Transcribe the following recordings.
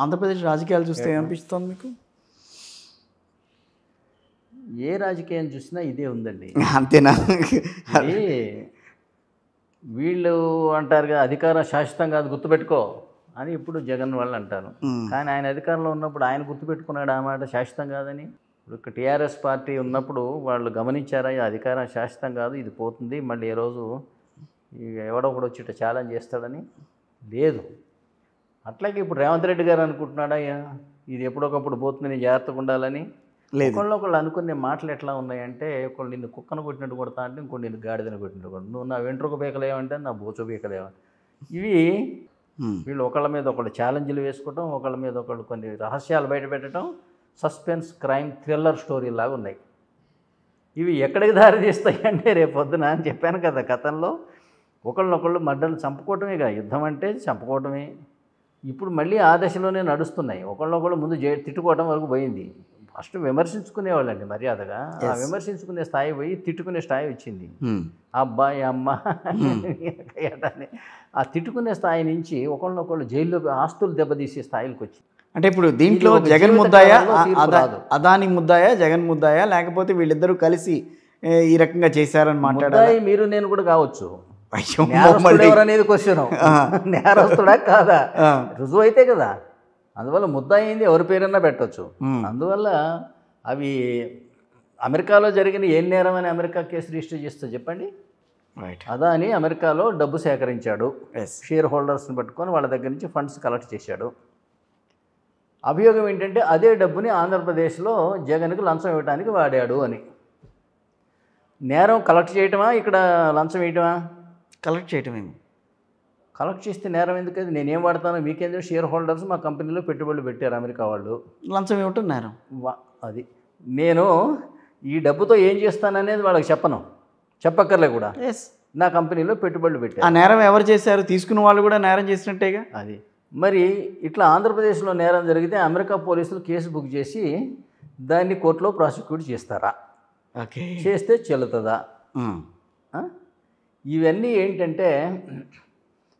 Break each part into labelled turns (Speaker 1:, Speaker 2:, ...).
Speaker 1: ఆంధ్రప్రదేశ్ రాజకీయాలు చూస్తే ఏమనిపిస్తుంది మీకు?
Speaker 2: ఏ రాజకీయం చూసినా ఇదే ఉందండి.
Speaker 1: అంతేనా?
Speaker 2: ఇది వీళ్ళు అంటారుగా అధికారం శాశ్వతం కాదు గుర్తుపెట్టుకో అని ఇప్పుడు జగన్ వాళ్ళు అంటారు. కానీ ఆయన అధికారంలో ఉన్నప్పుడు ఆయన గుర్తుపెట్టుకున్నాడు ఆ మాట శాశ్వతం కాదని. ఇప్పుడు టీఆర్ఎస్ పార్టీ ఉన్నప్పుడు వాళ్ళు గమనించారా ఈ అధికారం శాశ్వతం కాదు, ఇది పోతుంది, మళ్ళీ ఏ రోజు ఎవడో ఒకడు వచ్చి ఇట్లా ఛాలెంజ్ చేస్తాడని లేదు. అట్లాగే ఇప్పుడు రేవంత్ రెడ్డి గారు అనుకుంటున్నాడా ఇది ఎప్పుడొకప్పుడు పోతుంది, నేను జాగ్రత్తగా ఉండాలని? ఒకళ్ళు అనుకునే మాటలు ఎట్లా ఉన్నాయంటే, ఒకళ్ళు నిన్ను కుక్కను కొట్టినట్టు కొడతా అంటే ఇంకోటి నిన్ను గాడిదని కొట్టినట్టు కొడు, నువ్వు నా వెంట్రుక బీకలేవంటే నా బూచు బీకలేవా. ఇవి వీళ్ళు ఒకళ్ళ మీద ఒకళ్ళు ఛాలెంజ్లు వేసుకోవటం, ఒకళ్ళ మీద ఒకళ్ళు కొన్ని రహస్యాలు బయట పెట్టడం, సస్పెన్స్ క్రైమ్ థ్రిల్లర్ స్టోరీ లాగా ఉన్నాయి. ఇవి ఎక్కడికి దారి తీస్తాయి అంటే రేపు పొద్దున అని చెప్పాను కదా గతంలో, ఒకళ్ళనొకళ్ళు మడ్డలు చంపుకోవటమేగా యుద్ధం అంటే, చంపుకోవటమే. ఇప్పుడు మళ్ళీ ఆ దశలోనే నడుస్తున్నాయి. ఒకళ్ళనొకళ్ళు ముందు తిట్టుకోవటం వరకు పోయింది. ఫస్ట్ విమర్శించుకునేవాళ్ళండి మర్యాదగా, ఆ విమర్శించుకునే స్థాయి పోయి తిట్టుకునే స్థాయి వచ్చింది. అబ్బాయి అమ్మ అని ఆ తిట్టుకునే స్థాయి నుంచి ఒకళ్ళనొకళ్ళు జైల్లో ఆస్తులు దెబ్బతీసే స్థాయికి వచ్చింది.
Speaker 1: అంటే ఇప్పుడు దీంట్లో జగన్ ముద్దాయా, అదాని ముద్దాయా, జగన్ ముద్దాయా, లేకపోతే వీళ్ళిద్దరూ కలిసి ఈ రకంగా చేశారని మాట్లాడాలి?
Speaker 2: మీరు నేను కూడా కావచ్చు. ఎవరనేది క్వశ్చన్, నేరస్తుడా కాదా రుజువు అయితే కదా. అందువల్ల ముద్దాయి అయింది ఎవరి పేరన్నా పెట్టవచ్చు. అందువల్ల అవి అమెరికాలో జరిగిన ఏం నేరం అని అమెరికా కేసు రిజిస్టర్ చేస్తే చెప్పండి. అదాని అమెరికాలో డబ్బు సేకరించాడు, షేర్ హోల్డర్స్ని పట్టుకొని వాళ్ళ దగ్గర నుంచి ఫండ్స్ కలెక్ట్ చేశాడు. అభియోగం ఏంటంటే అదే డబ్బుని ఆంధ్రప్రదేశ్లో జగన్కి లంచం ఇవ్వడానికి వాడాడు అని. నేరం కలెక్ట్ చేయటమా, ఇక్కడ లంచం వేయటమా?
Speaker 1: కలెక్ట్ చేయటమేమి.
Speaker 2: కలెక్ట్ చేస్తే నేరం ఎందుకది? నేనేం వాడతాను మీకేందో, షేర్ హోల్డర్స్ మా కంపెనీలో పెట్టుబడులు పెట్టారు అమెరికా వాళ్ళు,
Speaker 1: లంచం ఇవ్వటం నేరం.
Speaker 2: అది నేను ఈ డబ్బుతో ఏం చేస్తాననేది వాళ్ళకి చెప్పక్కర్లే కూడా. నా కంపెనీలో పెట్టుబడులు పెట్టారు.
Speaker 1: ఆ నేరం ఎవరు చేశారు? తీసుకున్న వాళ్ళు కూడా నేరం చేసినట్టేగా.
Speaker 2: అది మరి ఇట్లా ఆంధ్రప్రదేశ్లో నేరం జరిగితే అమెరికా పోలీసులు కేసు బుక్ చేసి దాన్ని కోర్టులో ప్రాసిక్యూట్ చేస్తారా? చేస్తే చెల్లుతుందా? ఇవన్నీ ఏంటంటే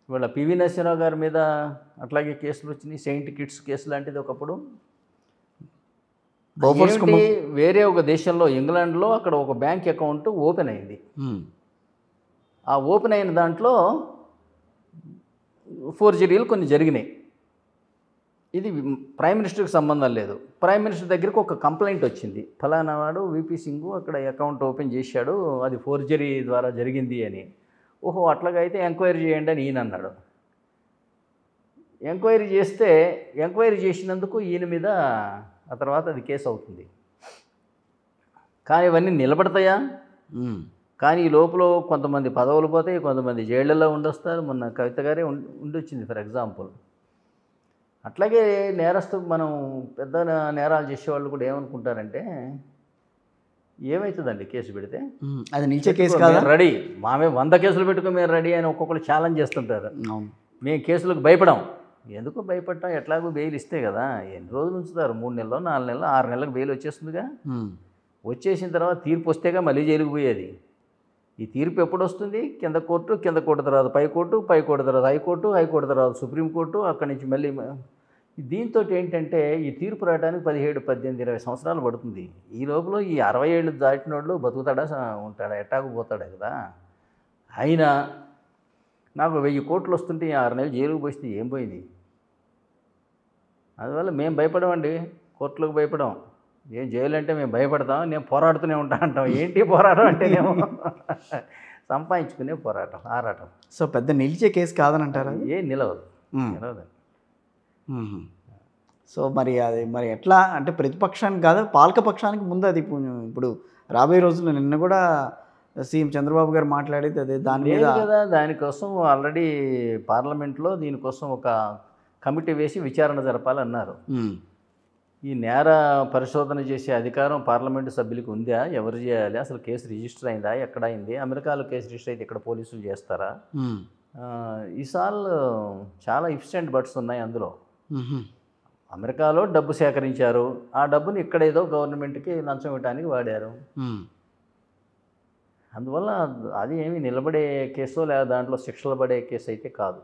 Speaker 2: ఇవాళ పివి నరసింహరావు గారి మీద అట్లాగే కేసులు వచ్చినాయి. సెయింట్ కిట్స్ కేసు లాంటిది ఒకప్పుడు. వేరే ఒక దేశంలో ఇంగ్లాండ్లో అక్కడ ఒక బ్యాంక్ అకౌంట్ ఓపెన్ అయింది. ఆ ఓపెన్ అయిన దాంట్లో ఫోర్జరీలు కొన్ని జరిగినాయి. ఇది ప్రైమ్ మినిస్టర్కి సంబంధం లేదు. ప్రైమ్ మినిస్టర్ దగ్గరికి ఒక కంప్లైంట్ వచ్చింది, ఫలానా వాడు విపి సింగ్ అక్కడ అకౌంట్ ఓపెన్ చేశాడు, అది ఫోర్జరీ ద్వారా జరిగింది అని. ఓహో అట్లాగైతే ఎంక్వైరీ చేయండి అని ఈయన అన్నాడు. ఎంక్వైరీ చేసినందుకు ఈయన మీద ఆ తర్వాత అది కేసు అవుతుంది. కానీ ఇవన్నీ నిలబడతాయా? కానీ ఈ లోపల కొంతమంది పదవులు పోతాయి, కొంతమంది జైళ్ళల్లో ఉండొస్తారు. మొన్న కవిత గారే ఉండొచ్చింది ఫర్ ఎగ్జాంపుల్. అట్లాగే మనం పెద్ద నేరాలు చేసేవాళ్ళు కూడా ఏమనుకుంటారంటే, ఏమవుతుందండి కేసు పెడితే,
Speaker 1: అది నిలిచే కేసు కాదు,
Speaker 2: రెడీ మామే 100 కేసులు పెట్టుకుని మేము రెడీ అని ఒక్కొక్కరు ఛాలెంజ్ చేస్తుంటారు. మేము కేసులకు భయపడం. ఎందుకు భయపడటం? ఎట్లాగో బెయిల్ ఇస్తే కదా. ఎన్ని రోజులు ఉంచుతారు? 3 నెలలు, 4 నెలలు, 6 నెలలకు బెయిల్ వచ్చేస్తుందిగా. వచ్చేసిన తర్వాత తీర్పు వస్తేగా మళ్ళీ జైలుకు పోయేది. ఈ తీర్పు ఎప్పుడు వస్తుంది? కింద కోర్టు తర్వాత పై కోర్టు తర్వాత హైకోర్టు, హైకోర్టు తర్వాత సుప్రీంకోర్టు, అక్కడి నుంచి మళ్ళీ. దీంతో ఏంటంటే ఈ తీర్పు రావడానికి 17, 18, 20 సంవత్సరాలు పడుతుంది. ఈ లోపల ఈ 60 ఏళ్ళు దాటిన వాళ్ళు బతుకుతాడా, ఉంటాడా, ఎట్టాకు పోతాడా కదా. అయినా నాకు 1000 కోట్లు వస్తుంటే 6 నెలలు జైలుకు పోస్తే ఏం పోయింది? అందువల్ల మేము భయపడమండి, కోర్టులకు భయపడం. ఏం జైలు అంటే మేము భయపడతాం, నేను పోరాడుతూనే ఉంటా అంటాం. ఏంటి పోరాటం అంటేనేమో సంపాదించుకునే ఆరాటం.
Speaker 1: సో పెద్ద నిలిచే కేసు కాదని అంటారా?
Speaker 2: ఏం నిలవదండి.
Speaker 1: సో మరి అది ఎట్లా అంటే ప్రతిపక్షానికి కాదు, పాలకపక్షానికి ముందు అది ఇప్పుడు రాబోయే రోజుల్లో నిన్న కూడా సీఎం చంద్రబాబు గారు మాట్లాడేది అదే దాని మీద
Speaker 2: కదా. దానికోసం ఆల్రెడీ పార్లమెంట్లో దీనికోసం ఒక కమిటీ వేసి విచారణ జరపాలన్నారు. ఈ నేర పరిశోధన చేసే అధికారం పార్లమెంటు సభ్యులకు ఉందా? ఎవరు చేయాలి? అసలు కేసు రిజిస్టర్ అయిందా? ఎక్కడ అయింది? అమెరికాలో కేసు రిజిస్టర్ అయితే ఇక్కడ పోలీసులు చేస్తారా? ఈసార్లు చాలా ఇఫ్స్ అండ్ బట్స్ ఉన్నాయి అందులో. అమెరికాలో డబ్బు సేకరించారు, ఆ డబ్బుని ఇక్కడేదో గవర్నమెంట్కి లంచం ఇవ్వడానికి వాడారు. అందువల్ల అది ఏమి నిలబడే కేసో లేదా దాంట్లో శిక్షలు పడే కేసు అయితే కాదు.